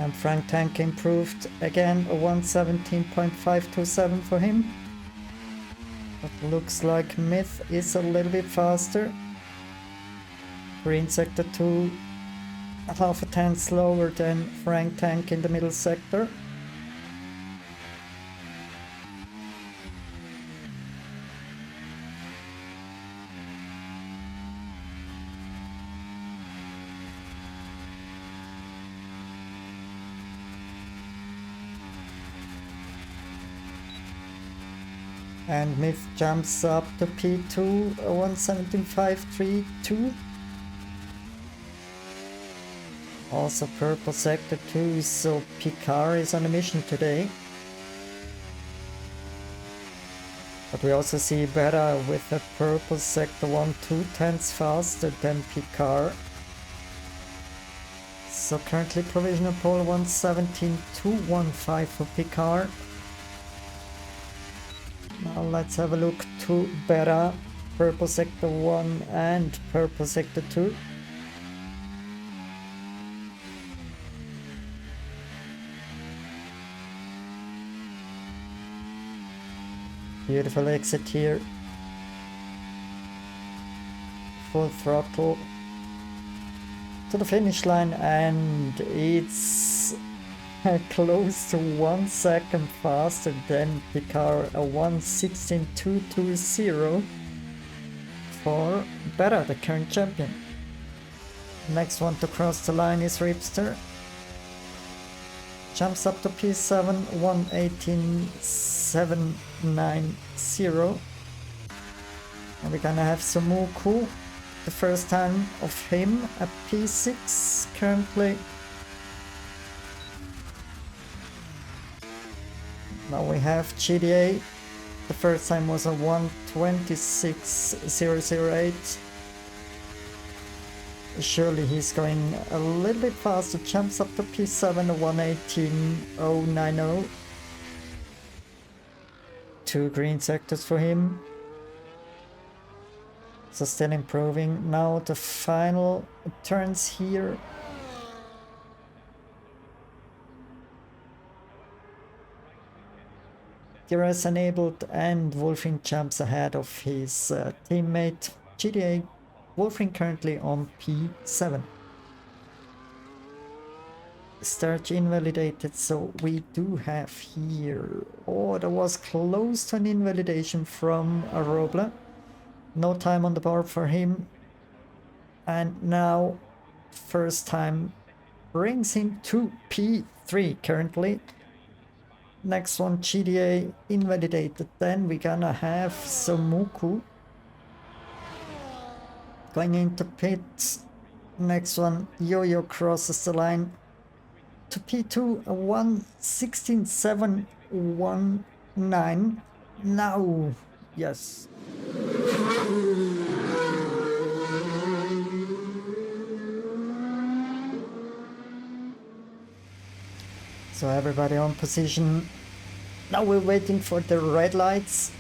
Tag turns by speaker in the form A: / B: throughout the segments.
A: And Frank Tank improved again, a 117.527 for him. But looks like Myth is a little bit faster. Green sector 2, half a tenth slower than Frank Tank in the middle sector. And Myth jumps up to P2, 117.532. Also purple sector 2, so Picard is on a mission today. But we also see Beta with a purple sector 1 2/10 faster than Picard. So currently provisional pole 117.215 for Picard. Now let's have a look to Beta, purple sector 1 and purple sector 2. Beautiful exit here. Full throttle to the finish line, and it's close to 1 second faster than Picard, a 116.220 for Beta, the current champion. Next one to cross the line is Ripster. Jumps up to P7, 118.790. And we're gonna have Sumuku, the first time of him, at P6 currently. Now we have GDA, the first time was a 126.008. Surely he's going a little bit faster, jumps up to P7, 118.090. 2 green sectors for him. So still improving. Now the final turns here. DRS enabled, and Wolfing jumps ahead of his teammate GDA. Wolfing currently on P7. Start invalidated, so we do have here... Oh, that was close to an invalidation from Arobla. No time on the board for him. And now, first time brings him to P3 currently. Next one, GDA invalidated. Then we're gonna have Somuku going into pit. Next one, Yo-Yo crosses the line to P2, a 116.719. Now, yes. So everybody on position. Now we're waiting for the red lights.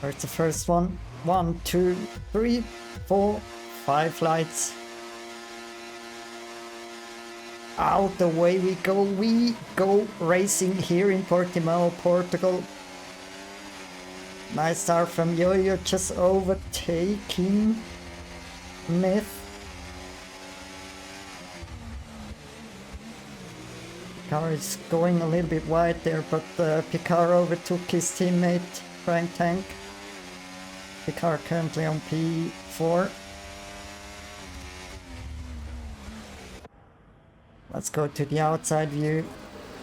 A: Where's the first one? 1, 2, 3, 4, 5 lights. Out the way we go. We go racing here in Portimao, Portugal. Nice start from Yo-Yo, just overtaking Myth. Car is going a little bit wide there, but Picard overtook his teammate Frank Tank. Picard currently on P4. Let's go to the outside view.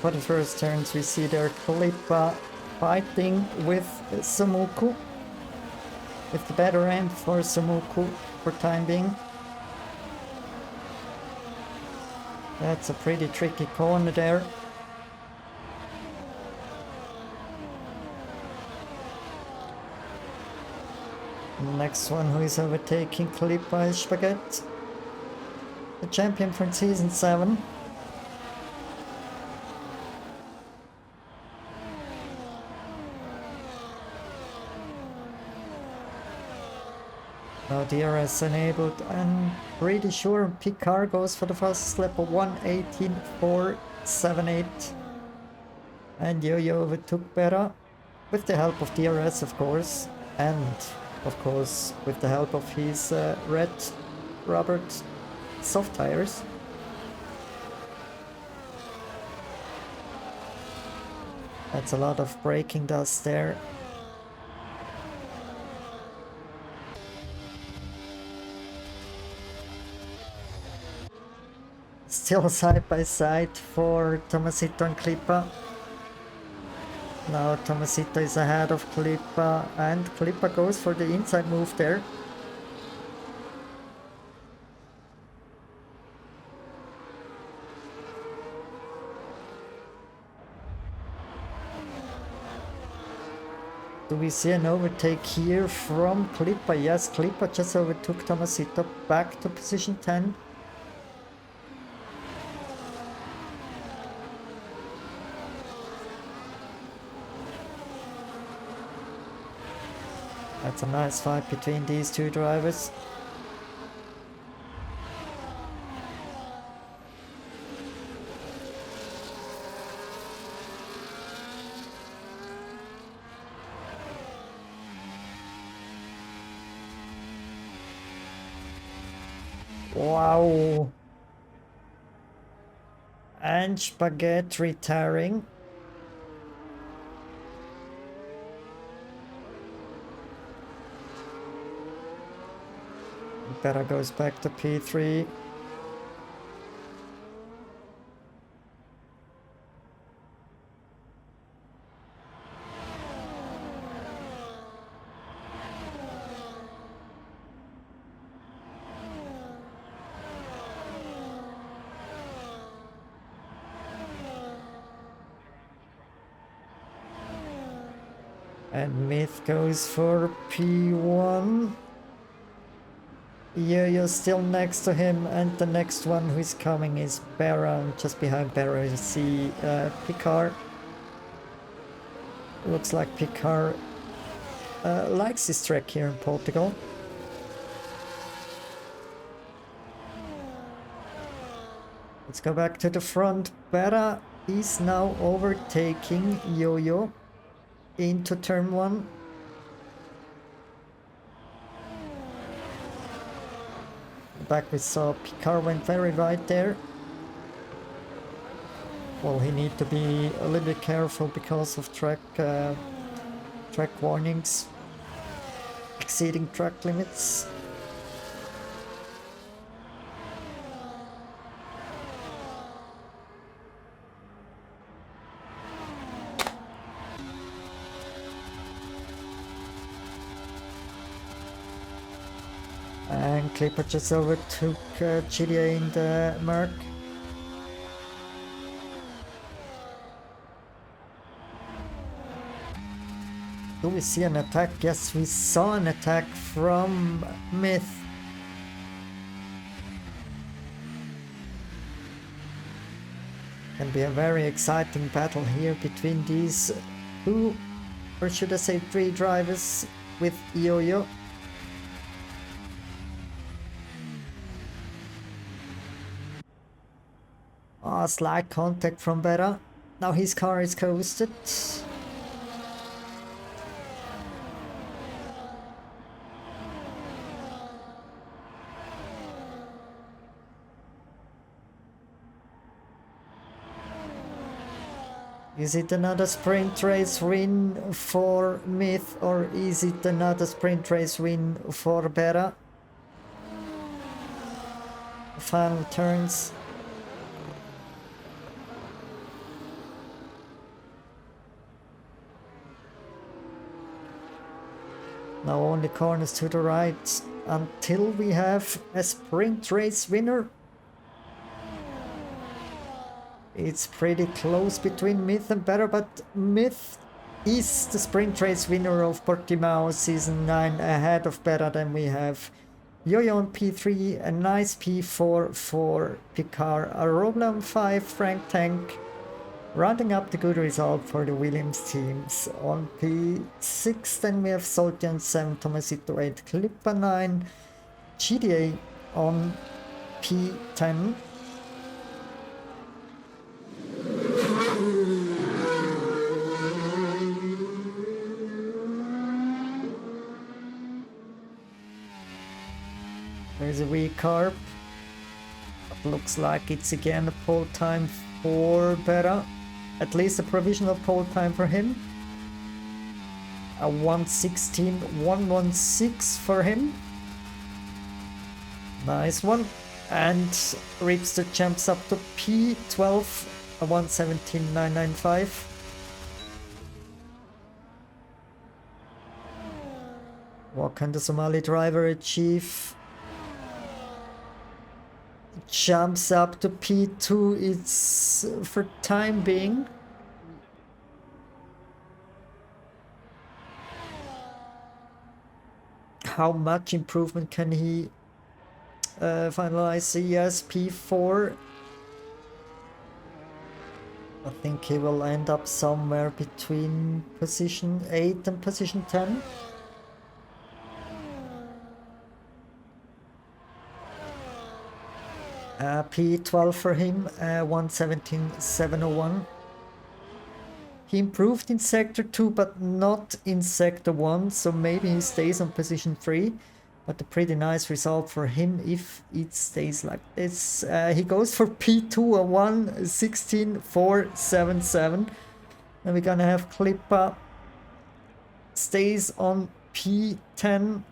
A: For the first turns we see there Kalippa fighting with Sumuku. With the better end for Sumuku for time being. That's a pretty tricky corner there. And the next one who is overtaking Kalippa is Spaghetti, the champion from season 7. Now DRS enabled. I'm pretty sure Picard goes for the fastest lap of 1:18.478. And Yo-Yo overtook better with the help of DRS, of course, and of course with the help of his red rubbered soft tires. That's a lot of braking dust there. Still side by side for Tomasito and Klippa. Now Tomasito is ahead of Klippa, and Klippa goes for the inside move there. Do we see an overtake here from Klippa? Yes, Klippa just overtook Tomasito, back to position 10. That's a nice fight between these two drivers. Wow. And Spaghetti retiring. Better goes back to P3. And Myth goes for P1. Yo-Yo still next to him, and the next one who is coming is Baron. Just behind Baron you see Picard. Looks like Picard likes this track here in Portugal. Let's go back to the front. Bera is now overtaking Yo-Yo into turn 1. Back we saw Picard went very right there. Well, he need to be a little bit careful because of track warnings, exceeding track limits. And Clipper just overtook GDA in the Merc. Do we see an attack? Yes, we saw an attack from Myth. Can be a very exciting battle here between these two, or should I say 3 drivers with Yo-Yo. Slight contact from Bera. Now his car is coasted. Is it another sprint race win for Myth, or is it another sprint race win for Bera? Final turns. Now only corners to the right until we have a sprint race winner. It's pretty close between Myth and Bera, but Myth is the sprint race winner of Portimao Season 9 ahead of Bera. Then we have Yo-Yo on P3, a nice P4 for Picard, a Robla on 5, Frank Tank. Rounding up the good result for the Williams teams. On P6 then we have Zsolti on 7, Tomasito 8, Klippa 9, GDA on P10. There's a V-carb. Looks like it's again a pole time for Berra. At least a provisional pole time for him. A 1:16.116 for him. Nice one. And Ripster jumps up to P12, a 1:17.995. What can the Somali driver achieve? Jumps up to P2, it's for time being. How much improvement can he finalize? Yes, P4. I think he will end up somewhere between position 8 and position 10. P12 for him, 1:17.701. He improved in sector 2 but not in sector 1, so maybe he stays on position 3. But a pretty nice result for him if it stays like this. He goes for P2, a 1:16.477. And we're gonna have Klippa stays on P10.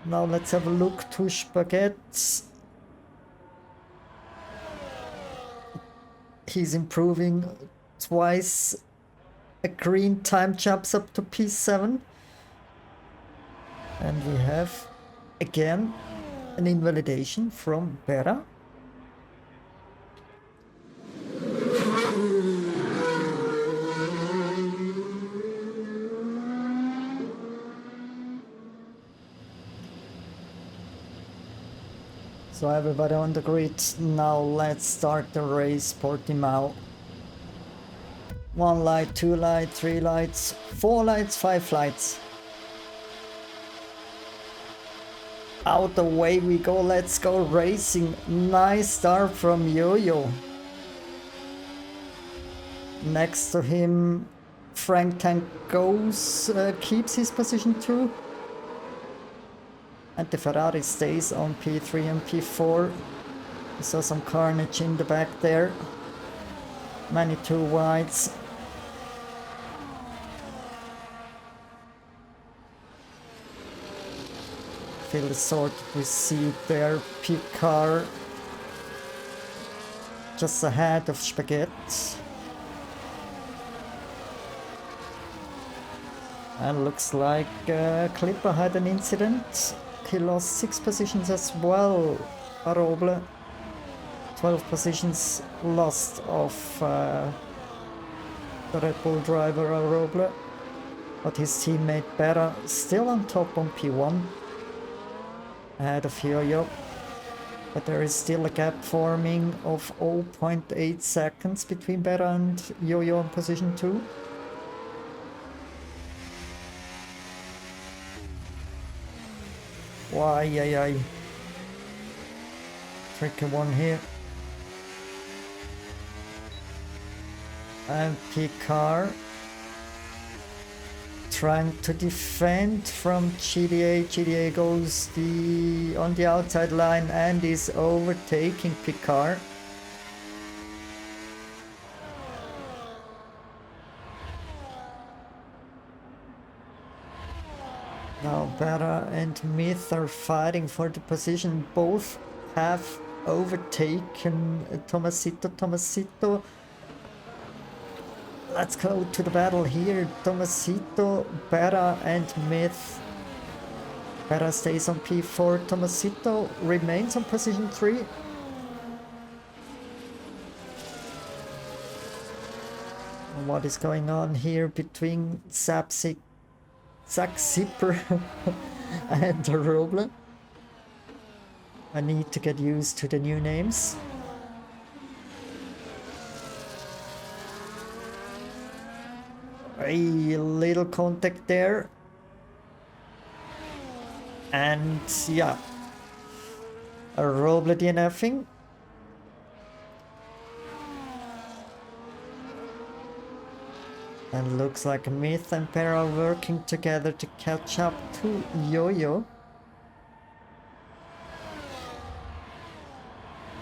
A: Now let's have a look to Spaghetti. He's improving twice. A green time jumps up to P7. And we have again an invalidation from Berra. So everybody on the grid, now let's start the race. Portimao. 1 light, 2 lights, 3 lights, 4 lights, 5 lights. Out the way we go, let's go racing. Nice start from Yo-Yo. Next to him, Frank Tank goes, keeps his position 2. And the Ferrari stays on P3 and P4. We saw some carnage in the back there. Many 2 wides. Feel the sort we see there. Picard just ahead of Spaghetti. And looks like Klippa had an incident. He lost 6 positions as well. Aroble. 12 positions lost of the Red Bull driver Aroble. But his teammate Berra still on top on P1. Ahead of Yo-Yo. But there is still a gap forming of 0.8 seconds between Berra and Yo-Yo on position 2. Why, tricky one here. And Picard trying to defend from GDA. GDA goes on the outside line and is overtaking Picard. Now Berra and Myth are fighting for the position. Both have overtaken Tomasito. Let's go to the battle here. Tomasito, Berra and Myth. Berra stays on P4. Tomasito remains on position 3. What is going on here between Zack Zipper and Roble? I need to get used to the new names. A little contact there. And yeah, Roble DNFing. And looks like Myth and Per are working together to catch up to Yo-Yo.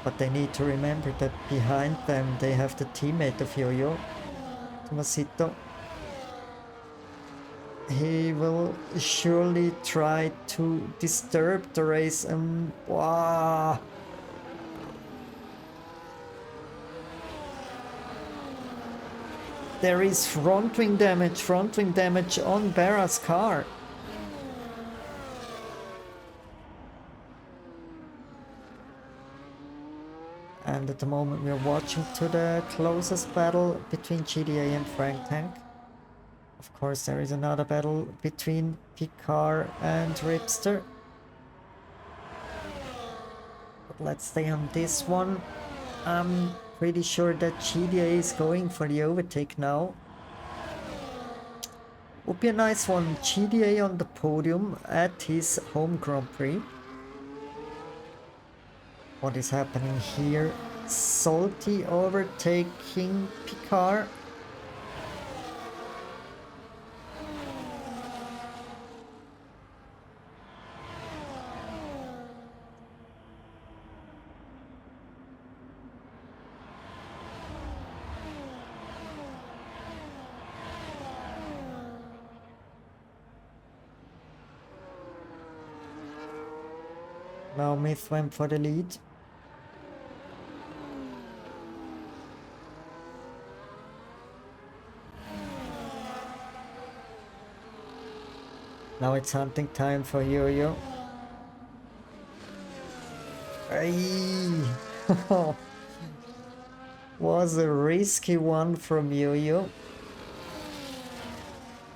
A: But they need to remember that behind them they have the teammate of Yo-Yo, Tomasito. He will surely try to disturb the race and wow. There is front wing damage on Bera's car. And at the moment we are watching to the closest battle between GDA and Frank Tank. Of course there is another battle between Picard and Ripster. But let's stay on this one. I'm pretty sure that GDA is going for the overtake now. Would be a nice one. GDA on the podium at his home Grand Prix. What is happening here? Zsolti overtaking Picard. Now Myth went for the lead. Now it's hunting time for Yo-Yo. Was a risky one from Yo-Yo.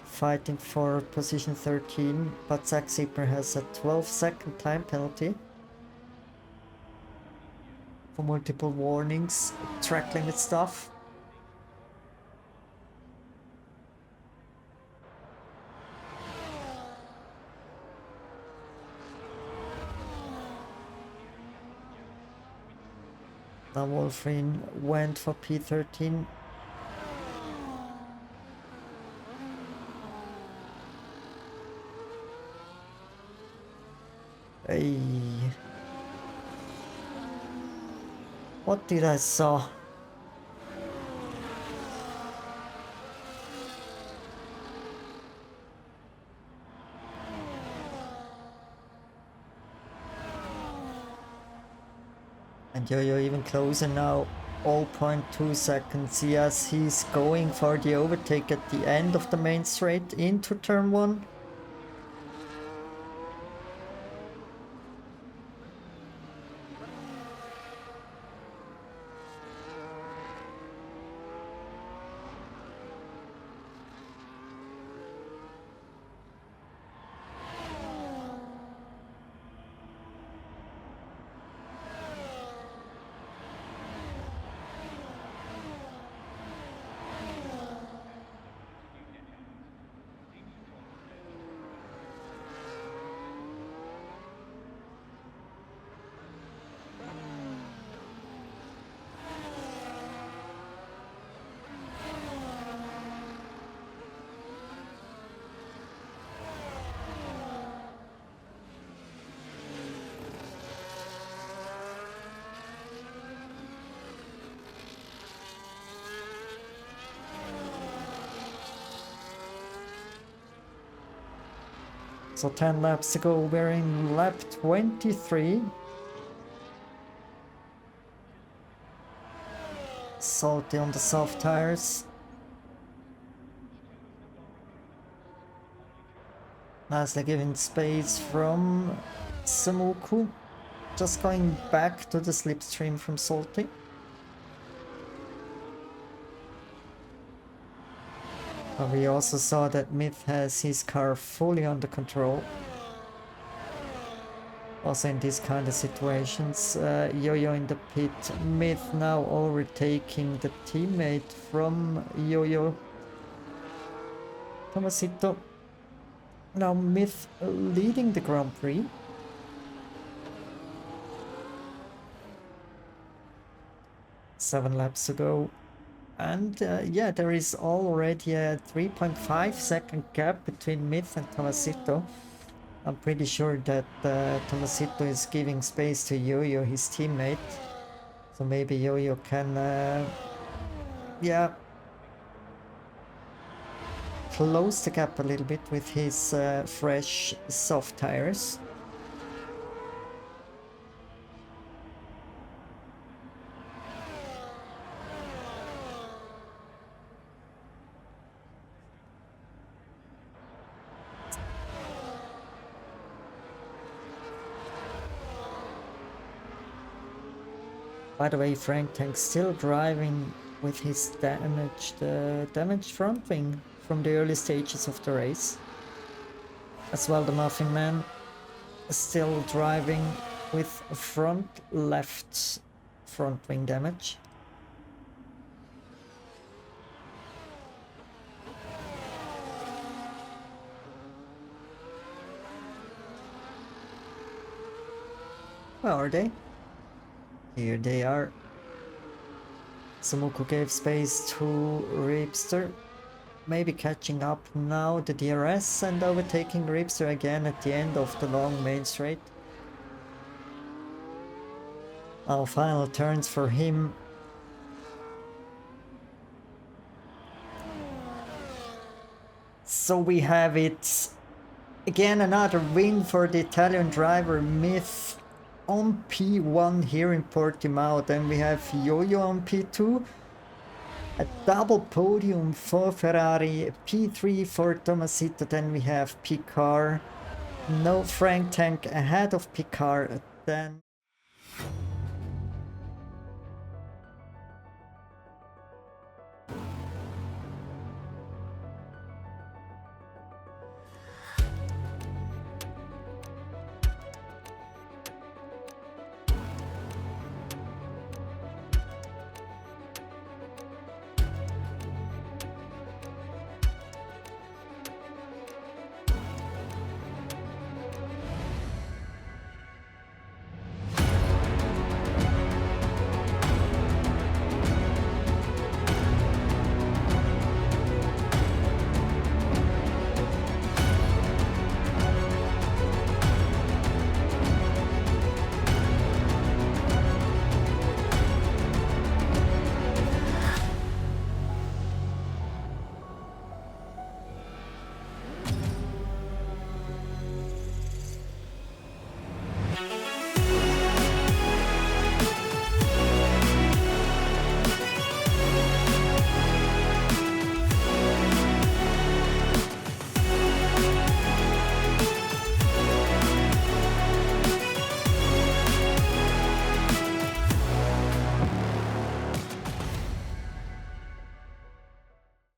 A: Fighting for position 13, but Zack Zipper has a 12-second time penalty for multiple warnings, track limit stuff. Now Wolfreen went for P13. Hey. What did I saw? And Yo-Yo even closer now, 0.2 seconds. Yes, he's going for the overtake at the end of the main straight into turn 1. So 10 laps to go, we're in lap 23. Zsolti on the soft tires. Nicely given space from Samuku. Just going back to the slipstream from Zsolti. But we also saw that Myth has his car fully under control. Also in these kind of situations, Yo-Yo in the pit, Myth now overtaking the teammate from Yo-Yo, Tomasito. Now Myth leading the Grand Prix. 7 laps to go. And yeah, there is already a 3.5 second gap between Myth and Tomasito. I'm pretty sure that Tomasito is giving space to Yo-Yo, his teammate. So maybe Yo-Yo can, yeah, close the gap a little bit with his fresh soft tires. By the way, Frank Tank's still driving with his damaged front wing from the early stages of the race. As well, the Muffin Man is still driving with front left front wing damage. Where are they? Here they are. Samuku gave space to Ripster. Maybe catching up now the DRS and overtaking Ripster again at the end of the long main straight. Now final turns for him. So we have it. Again, another win for the Italian driver Myth on P1 here in Portimao. Then we have Yo-Yo on P2. A double podium for Ferrari, P3 for Tomasito. Then we have Picard. No Frank Tank ahead of Picard. Then